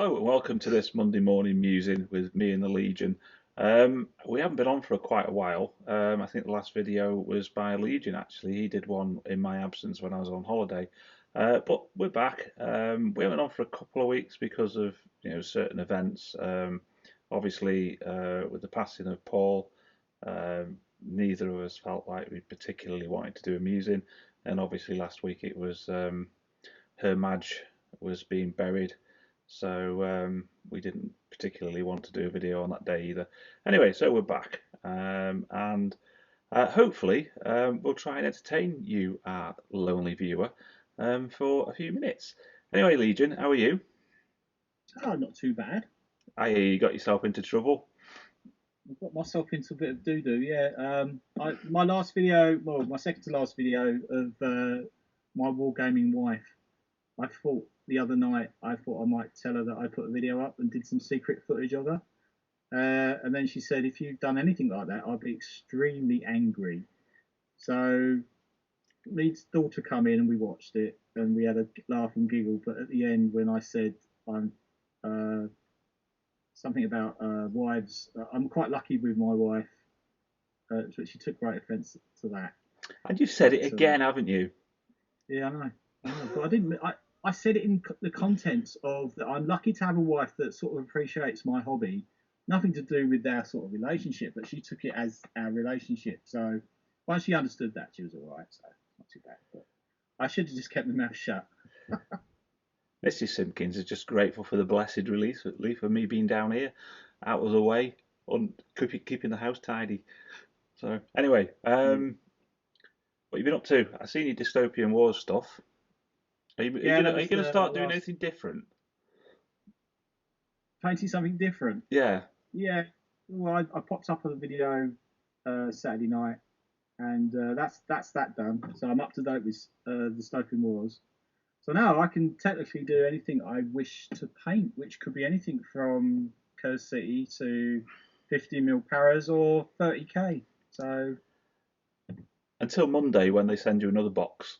Hello and welcome to this Monday morning musing with me and the Legion. We haven't been on for quite a while. I think the last video was by Legion actually. He did one in my absence when I was on holiday. But we're back. We haven't on for a couple of weeks because of certain events. Obviously, with the passing of Paul, neither of us felt like we particularly wanted to do a musing. And obviously last week it was Her Madge was being buried. So we didn't particularly want to do a video on that day either. Anyway, so we're back, and hopefully we'll try and entertain you, our lonely viewer, for a few minutes. Anyway, Legion, how are you? Oh, not too bad. I hear you got yourself into trouble. I've got myself into a bit of doo doo. Yeah. My last video, well, my second to last video of my wargaming wife. I thought the other night, I thought I might tell her that I put a video up and did some secret footage of her. And then she said, if you've done anything like that, I'd be extremely angry. So Lee's daughter come in and we watched it and we had a laugh and giggle. But at the end, when I said I'm uh, something about wives. I'm quite lucky with my wife, so she took great offence to that. And you've said it But again, haven't you? yeah, I know, but I didn't. I said it in the contents of that. I'm lucky to have a wife that sort of appreciates my hobby. Nothing to do with our sort of relationship, but she took it as our relationship. So once she understood that, she was all right. So not too bad. But I should have just kept my mouth shut. Mrs. Simpkins is just grateful for the blessed release of me being down here, out of the way, on keeping the house tidy. So anyway, Yeah, what have you been up to? I've seen your dystopian wars stuff. yeah, that Are you was gonna the start doing last anything different? painting something different. Yeah. Yeah, well, I popped up on a video Saturday night, and that's that done. So I'm up to date with the Stoking Wars. So now I can technically do anything I wish to paint, which could be anything from Curse City to 50 mil paras or 30k. So Until Monday when they send you another box.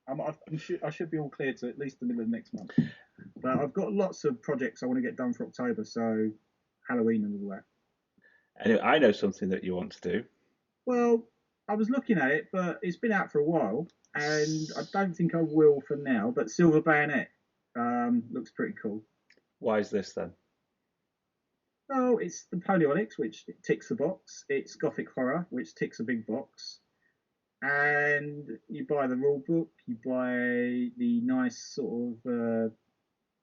hopefully, I should be all clear to at least the middle of next month. But I've got lots of projects I want to get done for October, so Halloween and all that. Anyway, I know something that you want to do. Well, I was looking at it, but it's been out for a while, and I don't think I will for now. But Silver Bayonet looks pretty cool. Why is this then? Oh, it's Napoleonics, which ticks the box. It's Gothic horror, which ticks a big box. And you buy the rule book, you buy the nice sort of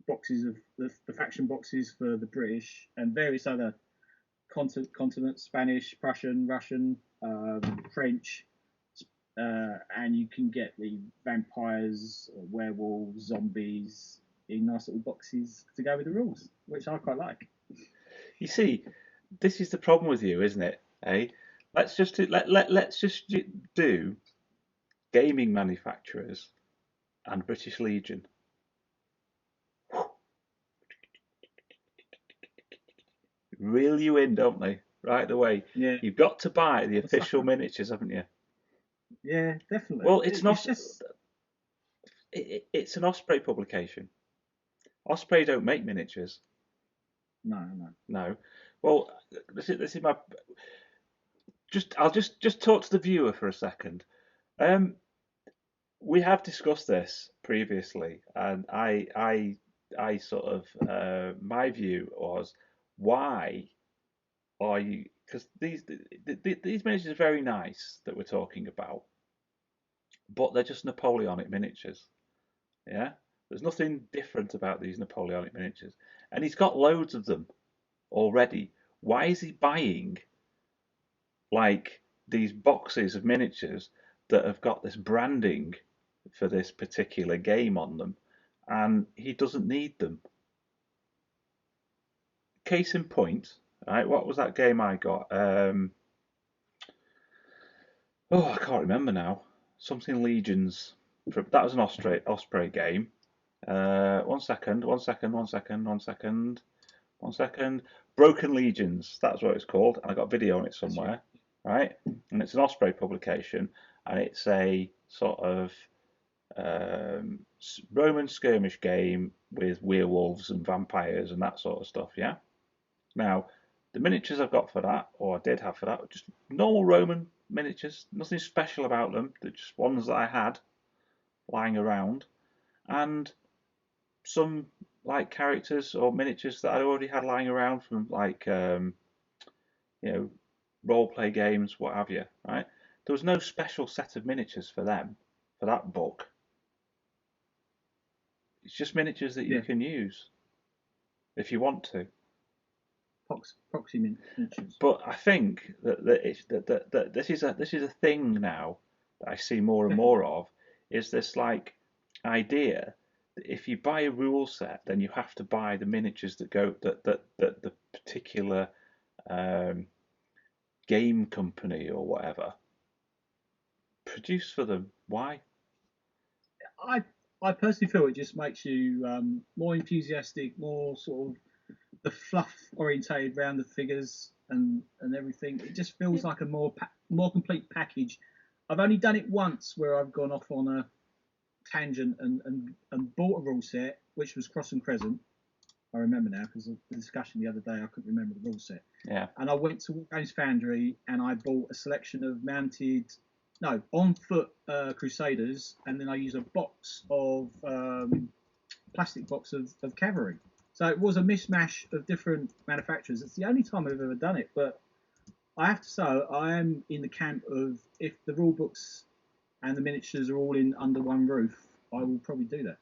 boxes of the faction boxes for the British and various other continents: Spanish, Prussian, Russian, French, and you can get the vampires, werewolves, zombies in nice little boxes to go with the rules, which I quite like. You see, this is the problem with you, isn't it? Eh? Let's just do gaming manufacturers and British Legion. Reel you in, don't they? Right away. Yeah, You've got to buy the I'm a official sucker. miniatures, haven't you? Yeah, definitely. Well, it's It's not. just It's an Osprey publication. Osprey don't make miniatures. no, no. No. Well, this is my. I'll just talk to the viewer for a second. Um, we have discussed this previously, and I sort of my view was why are you? Because these miniatures are very nice that we're talking about, but they're just Napoleonic miniatures. Yeah, there's nothing different about these Napoleonic miniatures, and he's got loads of them already. Why is he buying like these boxes of miniatures that have got this branding for this particular game on them, and he doesn't need them? Case in point, right? What was that game I got? Oh, I can't remember now. Something Legions. That was an Osprey game. One second, one second, one second, one second, one second. Broken Legions. That's what it's called. And I got a video on it That's right. somewhere, right? And it's an Osprey publication, and it's a sort of Roman skirmish game with werewolves and vampires and that sort of stuff. Yeah. Now, the miniatures I've got for that, or I did have for that, were just normal Roman miniatures. Nothing special about them. They're just ones that I had lying around, and some like characters or miniatures that I already had lying around from like role play games, what have you. Right? There was no special set of miniatures for them for that book. It's just miniatures that you Yeah, can use if you want to. proxy miniatures. But I think that this is a thing now that I see more and more of, is this like idea that if you buy a rule set, then you have to buy the miniatures that go that the particular um, game company or whatever produce for them. Why? I I personally feel it just makes you more enthusiastic, more sort of the fluff orientated around the figures and everything. It just feels like a more complete package. I've only done it once where I've gone off on a tangent and bought a rule set which was Cross and Crescent. I remember now because of the discussion the other day. I couldn't remember the rule set. Yeah. And I went to Games Foundry and I bought a selection of on foot Crusaders, and then I used a box of plastic box of cavalry. So it was a mishmash of different manufacturers. It's the only time I've ever done it, but I have to say I am in the camp of if the rule books and the miniatures are all in under one roof, I will probably do that.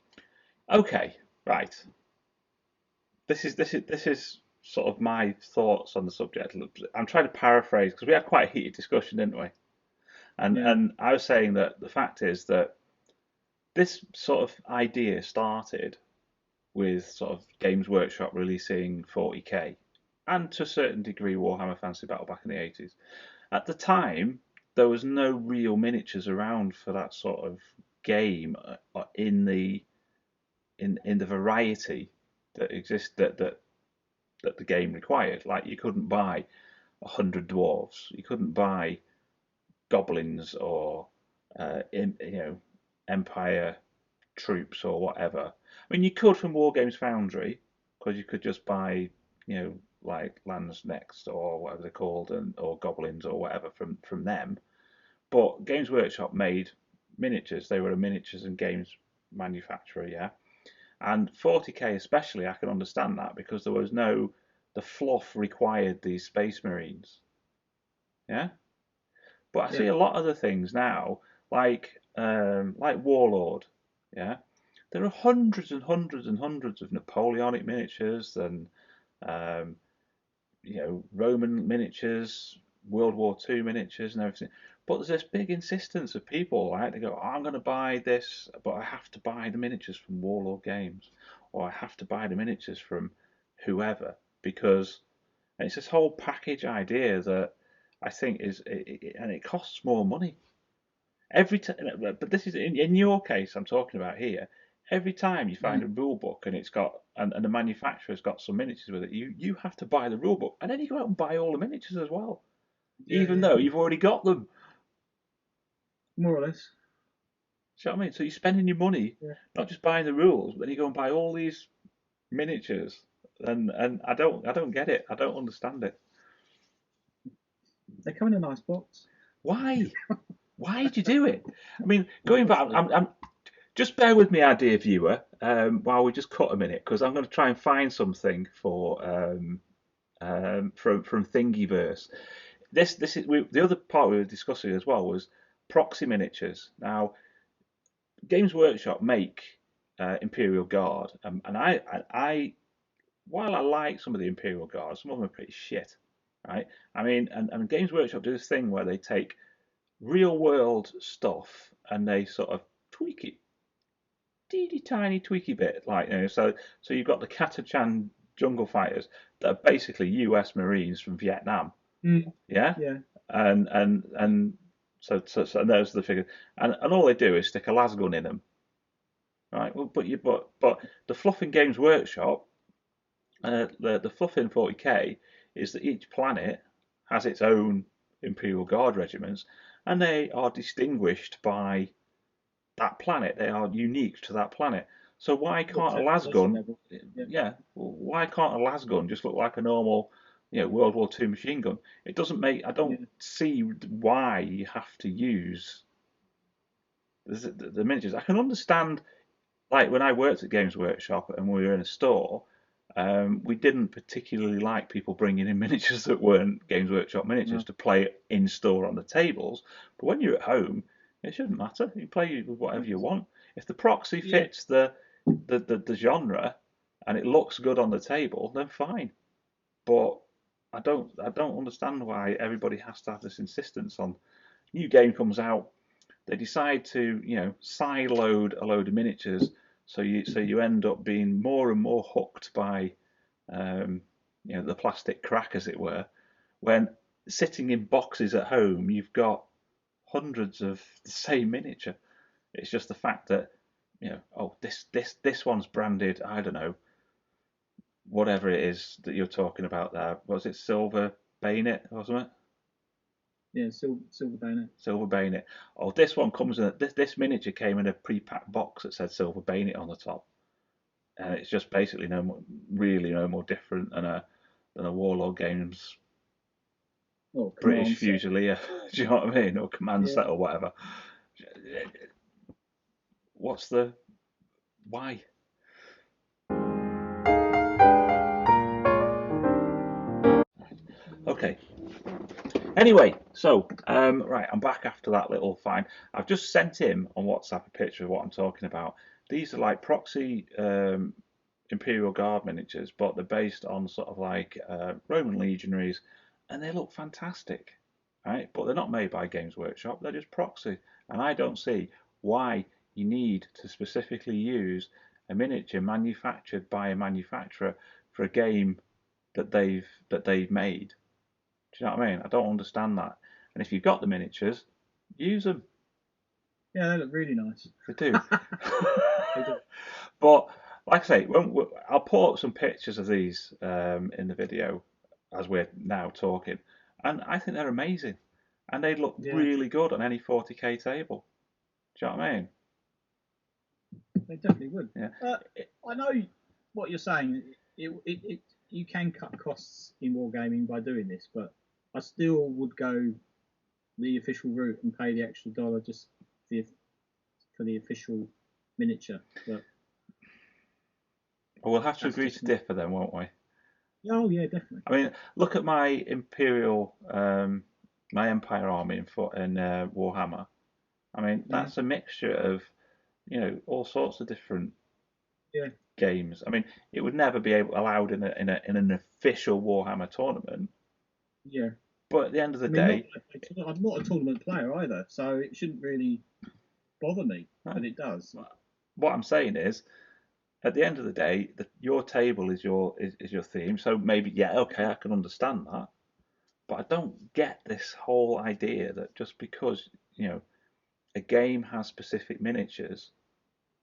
Okay. Right. This is sort of my thoughts on the subject. I'm trying to paraphrase because we had quite a heated discussion, didn't we? And Yeah, and I was saying that the fact is that this sort of idea started with sort of Games Workshop releasing 40k and to a certain degree Warhammer Fantasy Battle back in the 80s. At the time, there was no real miniatures around for that sort of game in the variety that exists that the game required. Like you couldn't buy 100 dwarves, you couldn't buy goblins or Empire troops or whatever. I mean, you could from War Games Foundry because you could just buy, like Lands Next or whatever they're called, or Goblins or whatever from them. But Games Workshop made miniatures. They were a miniatures and games manufacturer, yeah. And 40k especially, I can understand that because there was no the fluff required these Space Marines, yeah. But I yeah, see a lot of the things now, like Warlord, yeah. There are hundreds and hundreds and hundreds of Napoleonic miniatures and um, Roman miniatures, World War II miniatures and everything. But there's this big insistence of people, right? They go, oh, I'm going to buy this, but I have to buy the miniatures from Warlord Games, or I have to buy the miniatures from whoever, because and it's this whole package idea that I think and it costs more money every time. But this is in your case I'm talking about here. Every time you find mm, a rule book and it's got and the manufacturer's got some miniatures with it, you have to buy the rule book and then you go out and buy all the miniatures as well, yeah, even yeah, though you've already got them. more or less. See what I mean? So you're spending your money Yeah, not just buying the rules, but then you go and buy all these miniatures, and I don't get it. I don't understand it. they come in a nice box. Why? Why did you do it? I mean, going back, Obviously, I'm just bear with me, our dear viewer, while we just cut a minute because I'm going to try and find something for from Thingiverse. This is the other part we were discussing as well was proxy miniatures. Now, Games Workshop make Imperial Guard, and I while I like some of the Imperial Guard, some of them are pretty shit, right? I mean, and Games Workshop do this thing where they take real world stuff and they sort of tweak it teeny tiny tweaky bit, like so you've got the Catachan jungle fighters that are basically U.S. Marines from Vietnam, mm, yeah, yeah, and so those are the figures, and all they do is stick a lasgun in them, right? Well, but the fluff in Games Workshop, the fluff in 40k is that each planet has its own Imperial Guard regiments, and they are distinguished by that planet. They are unique to that planet. So why What can't a technology lasgun, level? Yeah. yeah, why can't a lasgun just look like a normal, World War II machine gun? It doesn't make. I don't Yeah. see why you have to use the miniatures. I can understand, like when I worked at Games Workshop and we were in a store, we didn't particularly like people bringing in miniatures that weren't Games Workshop miniatures No. to play in store on the tables. But when you're at home, it shouldn't matter. You play with whatever you want. If the proxy Yeah. fits the genre and it looks good on the table, then fine. But I don't understand why everybody has to have this insistence on new game comes out, they decide to sideload a load of miniatures, so you end up being more and more hooked by um, the plastic crack, as it were. When sitting in boxes at home, you've got hundreds of the same miniature. It's just the fact that oh, this one's branded, I don't know, whatever it is that you're talking about there. Was it silver bayonet or something? Yeah. Silver bayonet. Silver bayonet. Oh, this one comes in. This miniature came in a pre-packed box that said silver bayonet on the top, and it's just basically really no more different than a Warlord Games Oh, British command set. Fusilier. Do you know what I mean? Or command Yeah. set or whatever. What's the why? Okay. Anyway, so right, I'm back after that little fine. I've just sent him on WhatsApp a picture of what I'm talking about. These are like Proxy Imperial Guard miniatures, but they're based on sort of like Roman legionaries, and they look fantastic, right? But they're not made by Games Workshop; they're just Proxy, and I don't see why you need to specifically use a miniature manufactured by a manufacturer for a game that they've made. Do you know what I mean? I don't understand that. And if you've got the miniatures, use them. Yeah, they look really nice. They do. They do. But like I say, I'll put up some pictures of these in the video as we're now talking, and I think they're amazing, and they look Yeah, really good on any 40k table. Do you know what I mean? they definitely would. Yeah. I know what you're saying. You can cut costs in wargaming by doing this, but I still would go the official route and pay the extra dollar just for the official miniature. But Well, we'll have to that's agree to just me. differ then, won't we? Oh yeah, definitely. I mean, look at my Imperial, my Empire army in Warhammer. I mean, Yeah, that's a mixture of all sorts of different yeah, games. I mean, it would never be allowed in an official Warhammer tournament. yeah. But at the end of the I mean, day, I'm not a tournament player either, so it shouldn't really bother me, no, but it does. what I'm saying is, at the end of the day, your table is your theme. So maybe, yeah, okay, I can understand that. But I don't get this whole idea that just because a game has specific miniatures,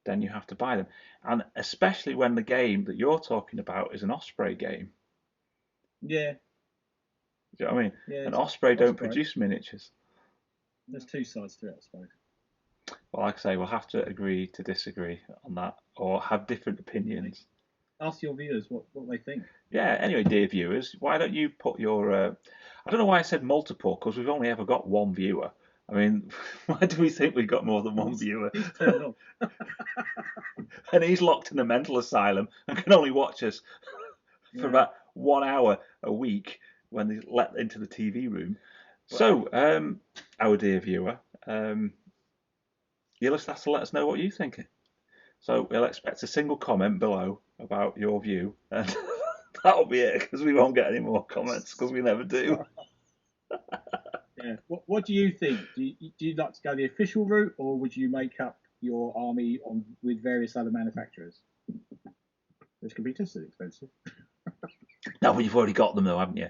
then you have to buy them. And especially when the game that you're talking about is an Osprey game. Yeah, Do you know what I mean? yeah. And It's Osprey don't Osprey. produce miniatures. There's two sides to it, I suppose. Well, like I say, we'll have to agree to disagree on that, or have different Okay. opinions. Ask your viewers what they think. Yeah. Anyway, dear viewers, why don't you put your? I don't know why I said multiple because we've only ever got one viewer. I mean, why do we think we've got more than one He's, viewer? he's turned off. And he's locked in a mental asylum and can only watch us for Yeah. about 1 hour a week when he's let into the TV room. But So, our dear viewer, you'll just have to let us know what you think. So we'll expect a single comment below about your view, and that'll be it because we won't get any more comments because we never do. yeah. What do you think? Do you like to go the official route, or would you make up your army on with various other manufacturers? Which can be just as expensive. No, but you've already got them though, haven't you?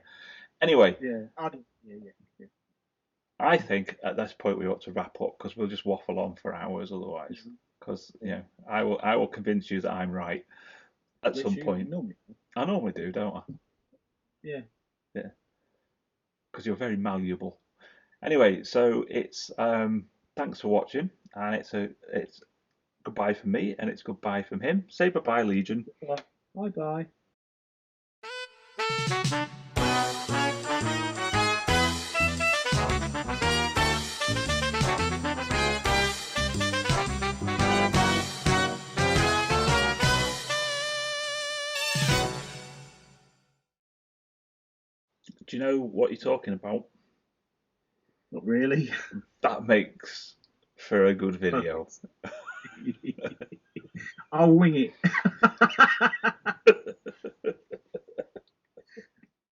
Anyway, Yeah. Yeah, yeah, yeah. I think at this point we ought to wrap up because we'll just waffle on for hours otherwise. Mhm. Because Yeah. I will convince you that I'm right at Which some you point. normally. I normally do, don't I? Yeah. Yeah, because you're very malleable. Anyway, so it's Thanks for watching, and it's goodbye from me, and it's goodbye from him. Say bye-bye, Legion. Bye bye. Do you know what you're talking about? Not really. That makes for a good video. Perfect. I'll wing it.